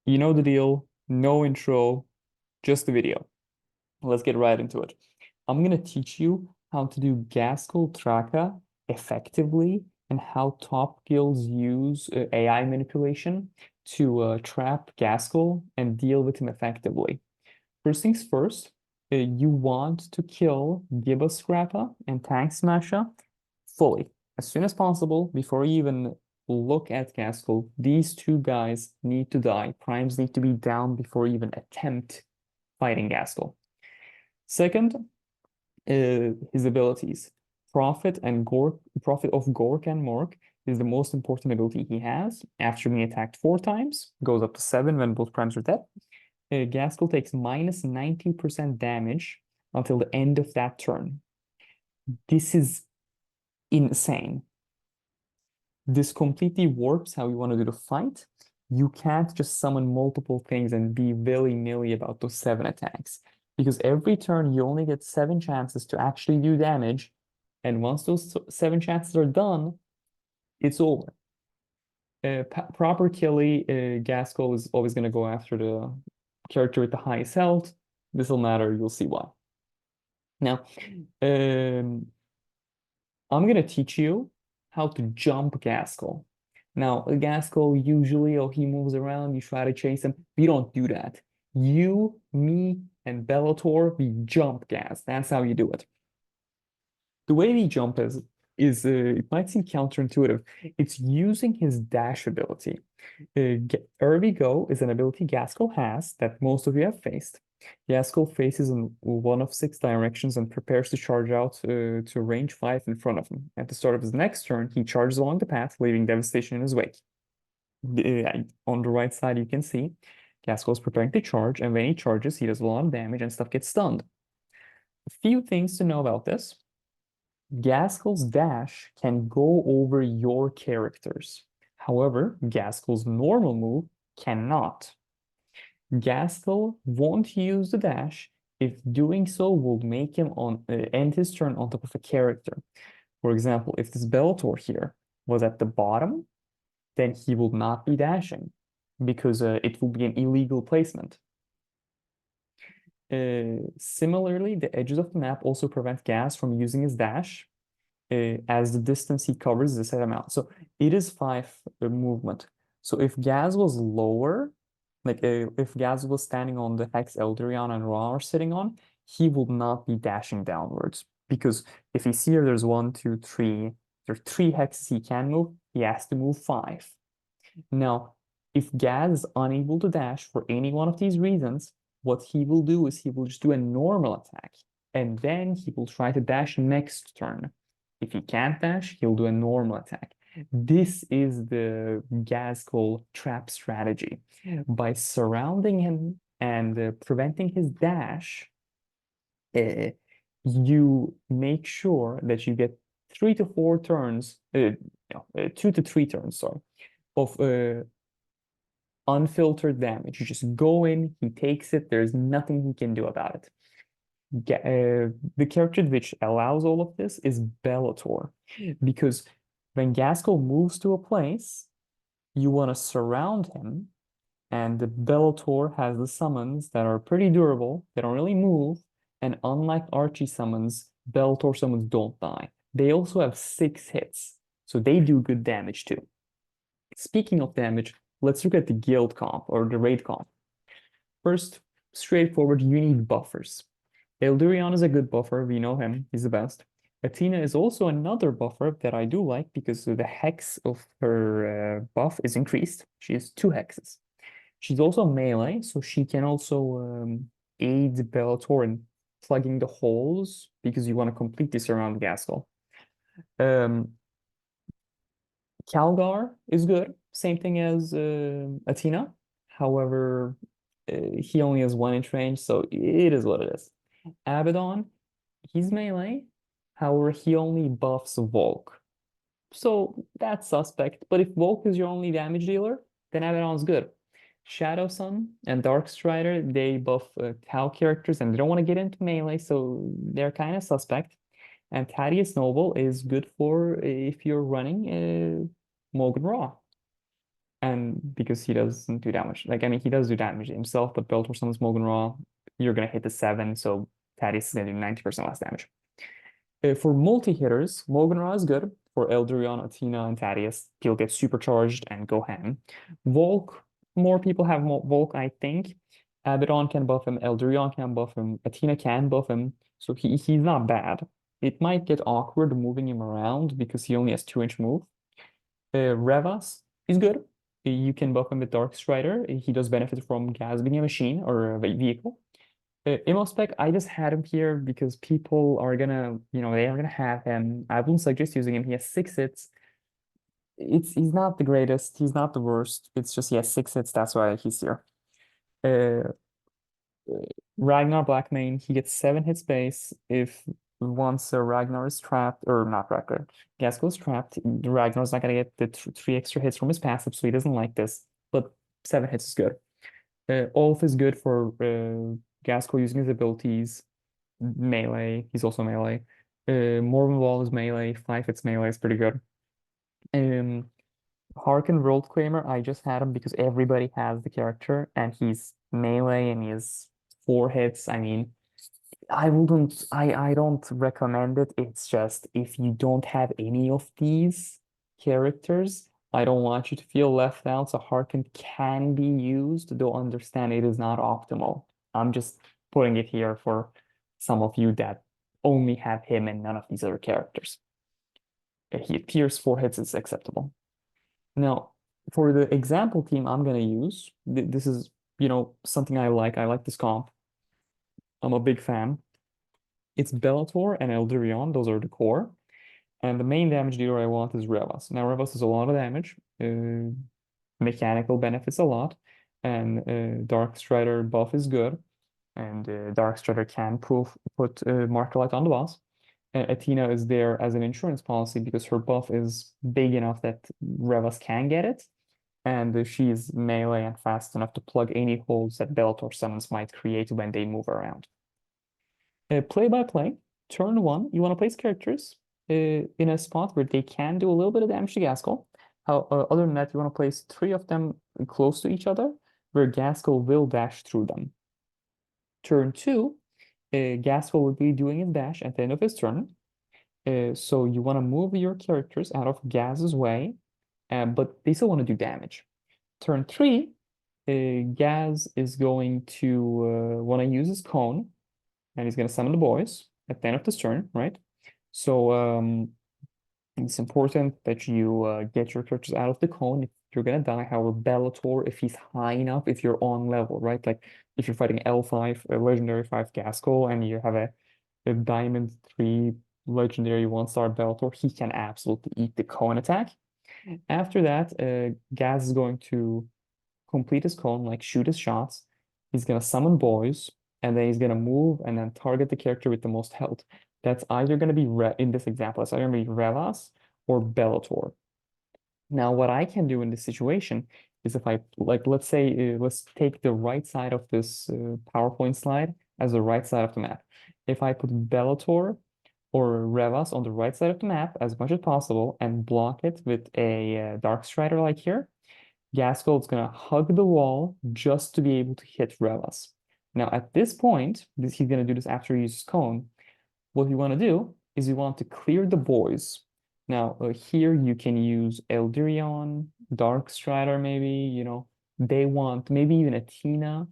You know the deal. No intro, just the video. Let's get right into it. I'm going to teach you how to do Ghazkull Tracker effectively and how top guilds use AI manipulation to trap Ghazkull and deal with him effectively. First things first, you want to kill Giba Scrappa and Tank Smasher fully as soon as possible before you even look at Ghazkull. These two guys need to die. Primes need to be down before you even attempt fighting Ghazkull. Second, his abilities. Prophet of Gork and Mork is the most important ability he has. After being attacked 4 times, goes up to 7 when both primes are dead. Ghazkull takes minus 90% damage until the end of that turn. This is insane. This completely warps how you want to do the fight. You can't just summon multiple things and be willy-nilly about those 7 attacks. Because every turn you only get 7 chances to actually do damage. And once those 7 chances are done, it's over. Proper killy, Ghazkull is always going to go after the character with the highest health. This will matter, you'll see why. Now, I'm going to teach you how to jump Ghazkull. Now, a Ghazkull usually, he moves around, you try to chase him. We don't do that. You, me, and Bellator, we jump Gaz. That's how you do it. The way we jump is it might seem counterintuitive. It's using his dash ability. Go is an ability Ghazkull has that most of you have faced. Ghazkull faces in one of 6 directions and prepares to charge out to range 5 in front of him. At the start of his next turn, he charges along the path, leaving devastation in his wake. On the right side, you can see Ghazkull is preparing to charge, and when he charges, he does a lot of damage and stuff gets stunned. A few things to know about this. Ghazkull's dash can go over your characters. However, Ghazkull's normal move cannot. Ghazkull won't use the dash if doing so will make him end his turn on top of a character. For example, if this Bellator here was at the bottom, then he will not be dashing because it will be an illegal placement. Similarly, the edges of the map also prevent Gaz from using his dash as the distance he covers is a set amount. So it is 5 movement. So if Gaz was lower, like if Gaz was standing on the hex Eldarion and Ra are sitting on, he will not be dashing downwards. Because if he's here, there's 1, 2, 3. There are 3 hexes he can move. He has to move 5. Now, if Gaz is unable to dash for any one of these reasons, what he will do is he will just do a normal attack. And then he will try to dash next turn. If he can't dash, he'll do a normal attack. This is the Ghazkull trap strategy. By surrounding him and preventing his dash, you make sure that you get 3 to 4 turns, 2 to 3 turns, sorry, of unfiltered damage. You just go in, he takes it, there's nothing he can do about it. The character which allows all of this is Bellator, because when Ghazkull moves to a place, you want to surround him, and the Bellator has the summons that are pretty durable, they don't really move, and unlike Archie summons, Bellator summons don't die. They also have 6 hits, so they do good damage too. Speaking of damage, let's look at the guild comp or the raid comp. First, straightforward, you need buffers. Eldarion is a good buffer, we know him, he's the best. Athena is also another buffer that I do like because the hex of her buff is increased. She has 2 hexes. She's also melee, so she can also aid Bellator in plugging the holes because you want to completely surround Ghazkull. Calgar is good, same thing as Athena. However, he only has 1-inch range, so it is what it is. Abaddon, he's melee. However, he only buffs Volk. So that's suspect. But if Volk is your only damage dealer, then Abaddon's good. Shadow Sun and Dark Strider, they buff Tau characters and they don't want to get into melee, so they're kind of suspect. And Thaddeus Noble is good for if you're running Morgan Raw. And because he doesn't do damage. Like, I mean, he does do damage himself, but Bellator summons Morgan Raw, you're going to hit the 7, so Thaddeus is going to do 90% less damage. For multi-hitters, Morgan Raw is good. For Eldarion, Athena, and Thaddeus, he'll get supercharged and go ham. Volk, more people have Volk, I think. Abaddon can buff him, Eldarion can buff him, Athena can buff him, so he's not bad. It might get awkward moving him around because he only has 2-inch move. Revas is good. You can buff him with Dark Strider. He does benefit from Gaz being a machine or a vehicle. Immospec, I just had him here because people are gonna, they are gonna have him. I wouldn't suggest using him. He has 6 hits. He's not the greatest. He's not the worst. It's just he has 6 hits. That's why he's here. Uh, Ragnar Blackmane, he gets 7 hits base if once Ragnar is trapped, or not Ragnar, Ghazghkull is trapped, Ragnar's not gonna get the 3 extra hits from his passive, so he doesn't like this, but 7 hits is good. Ulf is good for Ghazghkull using his abilities, melee, he's also melee. Morvenwall is melee, 5 hits melee is pretty good. Harken World Claimer, I just had him because everybody has the character and he's melee and he has 4 hits. I mean, I don't recommend it. It's just if you don't have any of these characters, I don't want you to feel left out. So Harken can be used, though understand it is not optimal. I'm just putting it here for some of you that only have him and none of these other characters. He appears 4 hits is acceptable. Now, for the example team I'm going to use, this is, something I like. I like this comp. I'm a big fan. It's Bellator and Eldarion. Those are the core. And the main damage dealer I want is Revas. Now, Revas does a lot of damage. Mechanical benefits a lot. And Dark Strider buff is good. And Dark Strider can put Marker Light on the boss. Athena is there as an insurance policy because her buff is big enough that Revas can get it. And she is melee and fast enough to plug any holes that Bellator summons might create when they move around. Play by play, turn 1, you want to place characters in a spot where they can do a little bit of damage to Ghazkull. Other than that, you want to place 3 of them close to each other, where Ghazkull will dash through them. Turn 2, Ghazkull will be doing his dash at the end of his turn. So you want to move your characters out of Gaz's way, but they still want to do damage. Turn 3, Gaz is going to want to use his cone, and he's going to summon the boys at the end of this turn, right? So it's important that you get your characters out of the cone if you're going to die. However, Bellator, if he's high enough, if you're on level, right? Like if you're fighting L5, a Legendary 5 Ghazkull, and you have a Diamond 3 Legendary 1-star Bellator, he can absolutely eat the cone attack. After that, Gaz is going to complete his cone, like shoot his shots. He's going to summon boys, and then he's going to move and then target the character with the most health. That's either going to be, in this example, it's either going to be Revas or Bellator. Now, what I can do in this situation is if I, let's say, let's take the right side of this PowerPoint slide as the right side of the map. If I put Bellator or Revas on the right side of the map as much as possible and block it with a Dark Strider like here, Ghazkull is going to hug the wall just to be able to hit Revas. Now, at this point, he's going to do this after he uses Cone. What you want to do is you want to clear the boys. Now, here you can use Eldarion, Dark Strider, maybe, they want, maybe even Athena.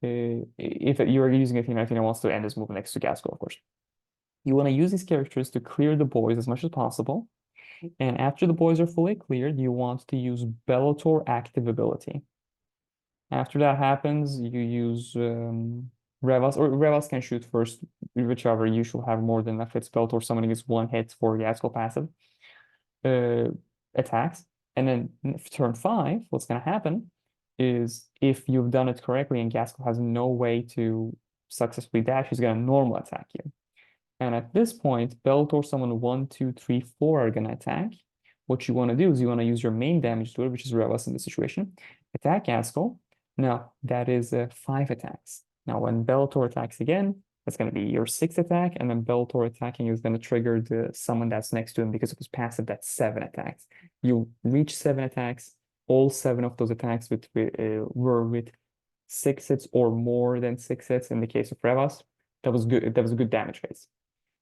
If you're using Athena, Athena wants to end this move next to Ghazkull, of course. You want to use these characters to clear the boys as much as possible. And after the boys are fully cleared, you want to use Bellator active ability. After that happens, you use Revas, or Revas can shoot first, whichever. You should have more than enough hits. Bellator summoning is 1 hit for Ghazkull passive attacks. And then turn 5, what's going to happen is if you've done it correctly and Ghazkull has no way to successfully dash, he's going to normal attack you. And at this point, Bellator summon 1, 2, 3, 4 are going to attack. What you want to do is you want to use your main damage dealer, which is Revas in this situation. Attack Ghazkull. Now, that is 5 attacks. Now, when Bellator attacks again, that's going to be your 6th attack, and then Bellator attacking is going to trigger the summon that's next to him because it was passive, that's 7 attacks. You reach 7 attacks, all 7 of those attacks were with 6 hits or more than 6 hits in the case of Revas. That was good. That was a good damage phase.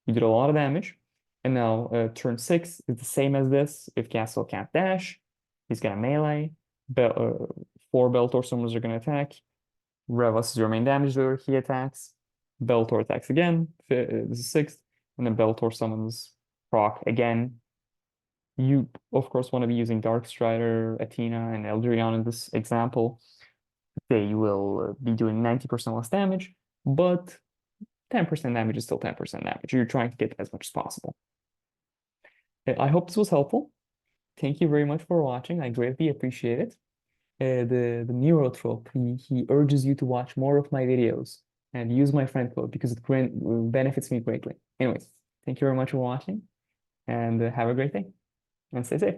You did a lot of damage. And now turn 6 is the same as this. If Ghazkull can't dash, he's gonna melee. 4 Beltor summons are gonna attack. Revas is your main damage dealer. He attacks. Beltor attacks again. This is 6th. And then Beltor summons proc again. You, of course, want to be using Dark Strider, Athena, and Eldrion in this example. They will be doing 90% less damage, but 10% damage is still 10% damage. You're trying to get as much as possible. I hope this was helpful. Thank you very much for watching. I greatly appreciate it. The Neurotrope, he urges you to watch more of my videos and use my friend code because it benefits me greatly. Anyways, thank you very much for watching and have a great day and stay safe.